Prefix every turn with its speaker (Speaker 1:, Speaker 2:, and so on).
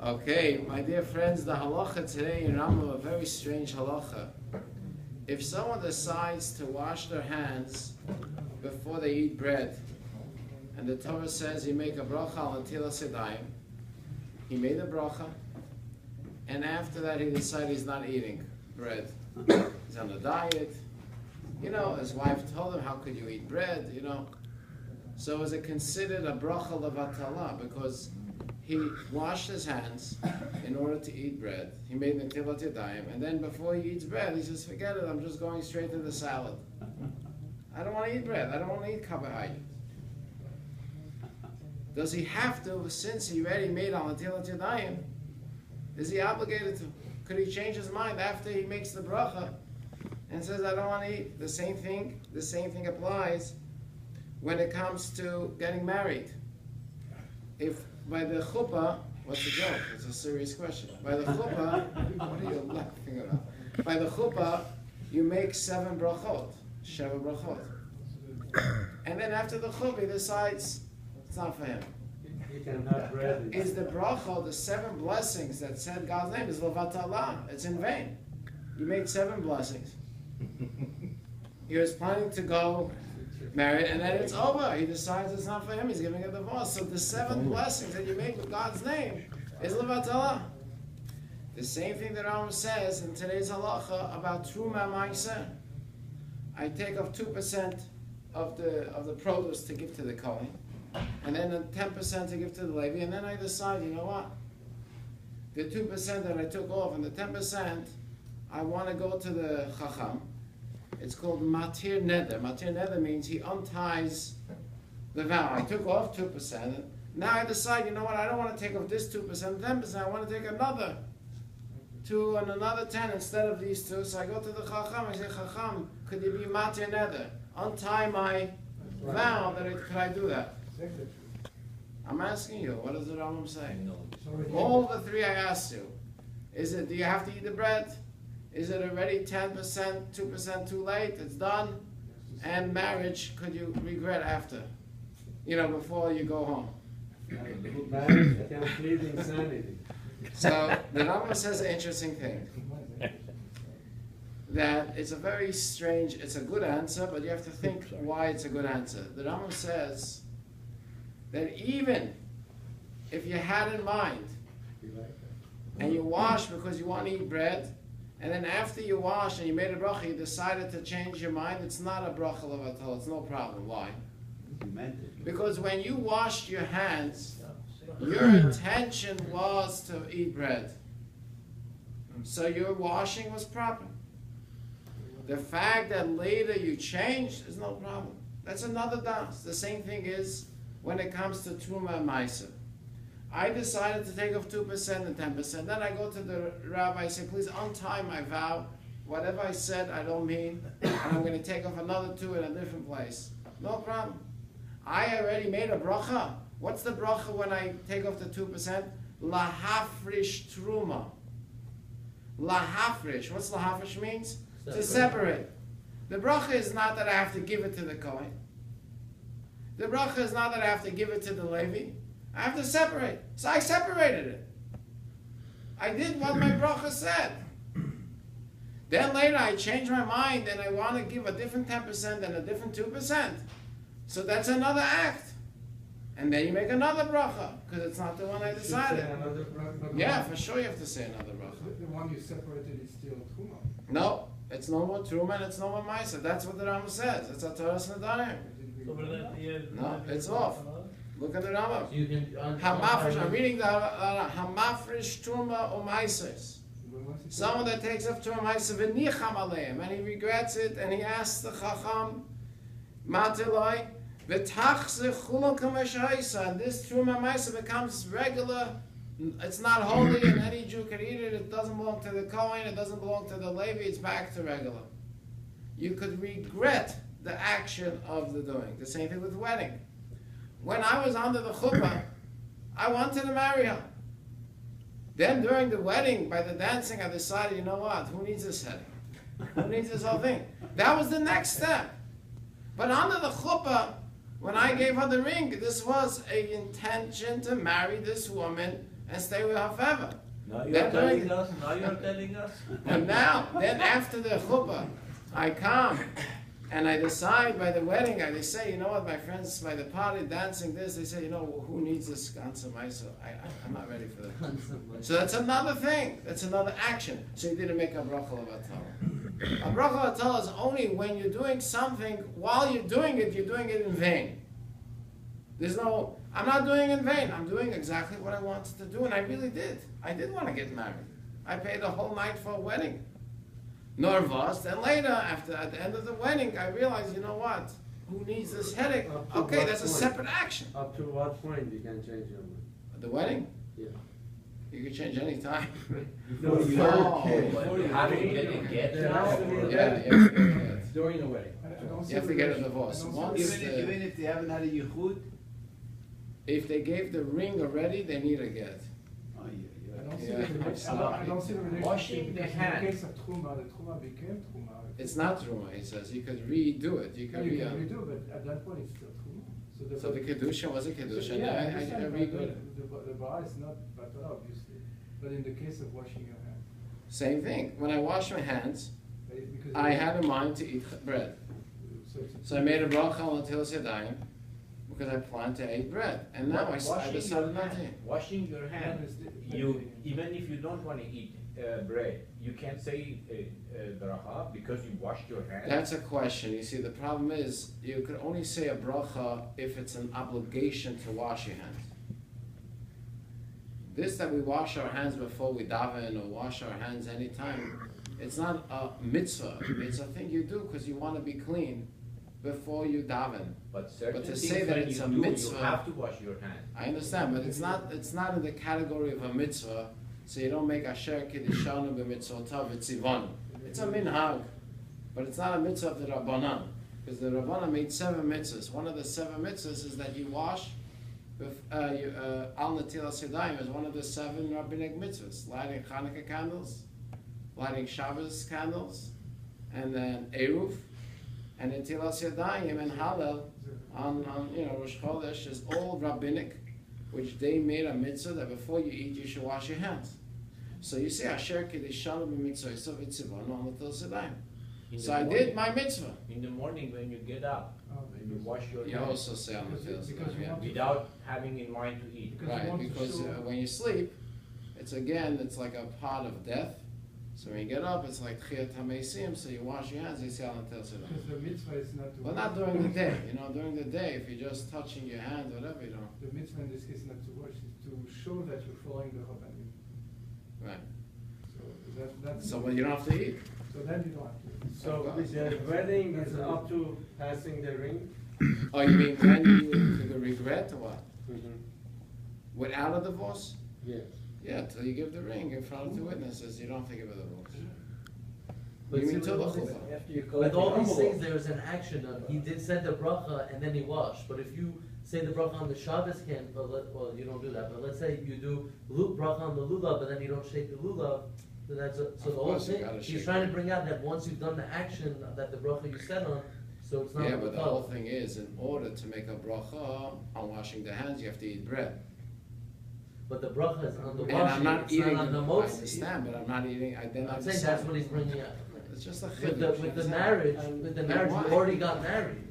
Speaker 1: Okay, my dear friends, the halacha today in Rambam, a very strange halacha. If someone decides to wash their hands before they eat bread, and the Torah says you make a bracha al netilas yadayim, he made a bracha, and after that he decided he's not eating bread. He's on a diet. You know, his wife told him, how could you eat bread, you know? So is it considered a bracha levatala? Because he washed his hands in order to eat bread. He made netilas yadayim, and then before he eats bread, he says, forget it, I'm just going straight to the salad. I don't want to eat bread. I don't want to eat carbohydrates. Does he have to, since he already made al netilas yadayim, is he obligated to? Could he change his mind after he makes the bracha and says, I don't want to eat? The same thing applies when it comes to getting married. If by the chuppah, what's the joke? It's a serious question. By the chuppah, what are you laughing about? By the chuppah, you make 7 brachot, sheva brachot. And then after the chuppah, he decides it's not for him. Is the bracha, the 7 blessings that said God's name, is levatala. It's in vain. You made 7 blessings. He was planning to go married, and then it's over. He decides it's not for him. He's giving a divorce. So the 7 blessings that you make with God's name is levatala. The same thing that Rambam says in today's halacha about truma ma'aser. I take off 2% of the produce to give to the kohen, and then 10% to give to the Levi, and then I decide, you know what? The 2% that I took off and the 10%, I want to go to the chacham. It's called matir neder. Matir neder means he unties the vow. I took off 2%. Now I decide, you know what? I don't want to take off this 2%, 10%. I want to take another 2 and another 10 instead of these 2. So I go to the chacham. I say, chacham, could you be matir neder? Untie my vow. Could I do that? I'm asking you, what does the Rambam say? All the 3 I asked you. Do you have to eat the bread? Is it already 10%, 2% too late? It's done? And marriage, could you regret after? You know, before you go home. So the Rambam says an interesting thing. That it's a very strange, it's a good answer, but you have to think why it's a good answer. The Rambam says that even if you had in mind and you wash because you want to eat bread, and then after you wash and you made a bracha, you decided to change your mind, it's not a bracha levatala, it's no problem. Why? Because when you washed your hands, your intention was to eat bread. So your washing was proper. The fact that later you changed is no problem. That's another das. The same thing is when it comes to Truma and Ma'aser. I decided to take off 2% and 10%. Then I go to the rabbi, I say, please untie my vow. Whatever I said, I don't mean. And I'm going to take off another 2 in a different place. No problem. I already made a bracha. What's the bracha when I take off the 2%? Lahafrish Truma. Lahafrish. What's lahafrish means? To separate. The bracha is not that I have to give it to the Kohen. The bracha is not that I have to give it to the Levi. I have to separate. So I separated it. I did what my bracha said. Then later I changed my mind and I want to give a different 10% and a different 2%. So that's another act. And then you make another bracha, because it's not the one I decided. Yeah, for sure you have to say another bracha.
Speaker 2: The one you separated is still Truma.
Speaker 1: No, it's no more Truma and it's no more Ma'aser. That's what the Rambam says. It's a Torah Nedarim. No, it's off. Look at the Rambam. Hamafresh. I'm reading the Hamafresh Truma or Ma'aser. Someone that takes off Truma Ma'aser v'nicham aleim, and he regrets it, and he asks the Chacham, Matiloi, v'tachzeh chulon kameshayisa, and this Truma Ma'aser becomes regular. It's not holy, and any Jew can eat it. It doesn't belong to the Kohen. It doesn't belong to the Levi. It's back to regular. You could regret the action of the doing. The same thing with the wedding. When I was under the chuppah, I wanted to marry her. Then during the wedding, by the dancing, I decided, you know what? Who needs this setting? Who needs this whole thing? That was the next step. But under the chuppah, when I gave her the ring, this was an intention to marry this woman and stay with her forever.
Speaker 3: Now
Speaker 1: Then during-
Speaker 3: now you're telling us?
Speaker 1: And now, then after the chuppah, I come and I decide by the wedding, they say, you know what, my friends by the party dancing this, they say, you know, who needs this ganze Maisa? I'm not ready for that. So that's another thing. That's another action. So you didn't make a bracha of atala. A bracha of atala is only when you're doing something, while you're doing it in vain. There's no, I'm not doing it in vain. I'm doing exactly what I wanted to do, and I really did. I did want to get married. I paid a whole night for a wedding. Nervous. Then later, at the end of the wedding, I realized, you know what? Who needs this headache?
Speaker 4: Up to
Speaker 1: Okay,
Speaker 4: what
Speaker 1: that's a
Speaker 4: point?
Speaker 1: separate action.
Speaker 4: Up to what point you can change your mind?
Speaker 1: At the wedding,
Speaker 4: Yeah.
Speaker 1: you can change any time.
Speaker 4: Before you
Speaker 1: Oh,
Speaker 3: But you have to get a get
Speaker 4: There
Speaker 3: now?
Speaker 4: has to be a-
Speaker 1: Yeah, you have to get it.
Speaker 4: During the wedding.
Speaker 2: I don't see
Speaker 1: You have to get a
Speaker 2: relation-
Speaker 1: divorce.
Speaker 2: I don't see
Speaker 1: Once
Speaker 2: relation-
Speaker 5: Even if they haven't had a yichud?
Speaker 1: If they gave the ring already, they need a get.
Speaker 5: Oh,
Speaker 2: I
Speaker 5: yeah,
Speaker 2: don't see
Speaker 1: Yeah,
Speaker 2: the relation-
Speaker 1: it's
Speaker 2: I don't- I
Speaker 1: not-
Speaker 2: don't see the relationship.
Speaker 3: Washing the
Speaker 2: because
Speaker 3: hand.
Speaker 2: In the case of Truma, the Truma became Truma.
Speaker 1: It's not Truma, he says. You could redo it. You
Speaker 2: Yeah,
Speaker 1: could
Speaker 2: you
Speaker 1: re-
Speaker 2: can redo, but at that point it's still Truma.
Speaker 1: So the Kedusha was a Kedusha.
Speaker 2: Yeah, I
Speaker 1: I
Speaker 2: understand, but
Speaker 1: redid it.
Speaker 2: the bar is not batala, obviously. But in the case of washing your hand,
Speaker 1: Same thing. When I wash my hands,
Speaker 2: because
Speaker 1: I had in mind to eat bread. So I made a bracha on Netilas Yadayim because I planned to eat bread. And now I
Speaker 3: Washing
Speaker 1: decided
Speaker 3: your
Speaker 1: not to.
Speaker 3: hand, washing your hand, even if you don't want to eat bread, you can say bracha because you washed your hand.
Speaker 1: That's a question. You see, the problem is you could only say a bracha if it's an obligation to wash your hands. This that we wash our hands before we daven or wash our hands anytime, it's not a mitzvah. It's a thing you do because you want to be clean before you daven.
Speaker 3: But certain
Speaker 1: to
Speaker 3: things
Speaker 1: say that
Speaker 3: when
Speaker 1: it's
Speaker 3: you
Speaker 1: a
Speaker 3: do,
Speaker 1: mitzvah-
Speaker 3: you have to wash your hand.
Speaker 1: I understand, but it's not in the category of a mitzvah. So you don't make asher kiddishanu b'mitzvotav v'tzivanu. It's a minhag, but it's not a mitzvah of the Rabbanan. Because the Rabbanan made 7 mitzvahs. One of the 7 mitzvahs is that you wash al netilas yadayim is one of the 7 rabbinic mitzvahs. Lighting Hanukkah candles, lighting Shabbos candles, and then Eruv, and netilas yadayim and Hallel on Rosh Chodesh is all rabbinic, which they made a mitzvah that before you eat you should wash your hands. So you say asher kiddishanu b'mitzvah v'tzivanu al netilas yadayim.
Speaker 3: In
Speaker 1: So
Speaker 3: the
Speaker 1: I
Speaker 3: morning-
Speaker 1: did my mitzvah.
Speaker 3: In the morning when you get up, you wash your
Speaker 1: You
Speaker 3: hands
Speaker 1: also say on the
Speaker 2: Because you
Speaker 1: yeah.
Speaker 2: want to-
Speaker 3: without having in mind to eat.
Speaker 2: Because you
Speaker 1: Right,
Speaker 2: want to
Speaker 1: because
Speaker 2: show-
Speaker 1: when you sleep, it's like a part of death. So when you get up, it's like Tchiyat HaMeisim, so you wash your hands, you say Al Natel Sedah.
Speaker 2: Because the mitzvah is not to.
Speaker 1: But not during the day, during the day, if you're just touching your hands, whatever, you don't.
Speaker 2: The mitzvah in this case is not to wash, it's to show that you're following the Rabbanim.
Speaker 1: Right.
Speaker 2: So that's.
Speaker 1: So when you don't have to eat.
Speaker 2: So then you don't have to.
Speaker 4: So the wedding is up to passing the ring?
Speaker 1: Oh, you mean when you to the regret or what? Without a divorce?
Speaker 4: Yes.
Speaker 1: Yeah, till you give the ring in front of 2 witnesses, you don't have to give a divorce.
Speaker 6: But
Speaker 1: You
Speaker 6: see,
Speaker 1: mean till the
Speaker 6: with all these-
Speaker 1: chuppah?
Speaker 4: After you
Speaker 6: With
Speaker 4: collect
Speaker 6: all
Speaker 4: the
Speaker 6: these
Speaker 4: envelope.
Speaker 6: things, there is an action of, he did say the bracha and then he washed, but if you say the bracha on the Shabbos can, well, you don't do that, but let's say you do bracha on the lulav, but then you don't shake the lulav, then that's, so the whole
Speaker 1: course you
Speaker 6: thing,
Speaker 1: gotta
Speaker 6: he's
Speaker 1: shake
Speaker 6: trying
Speaker 1: it.
Speaker 6: to bring out that once you've done the action, that the bracha you said on, so it's not.
Speaker 1: Yeah, but the whole
Speaker 6: bracha.
Speaker 1: thing is, in order to make a bracha on washing the hands, you have to eat bread.
Speaker 6: But the bracha is on the
Speaker 1: And I'm
Speaker 6: washing,
Speaker 1: not
Speaker 6: it's
Speaker 1: eating,
Speaker 6: not on the
Speaker 1: I
Speaker 6: motzi.
Speaker 1: understand, but I'm not eating, then I
Speaker 6: I'm saying that's
Speaker 1: decide.
Speaker 6: what he's bringing out.
Speaker 1: It's just a
Speaker 6: With
Speaker 1: chiddush,
Speaker 6: the
Speaker 1: you understand?
Speaker 6: marriage,
Speaker 1: And
Speaker 6: you
Speaker 1: why?
Speaker 6: already got married.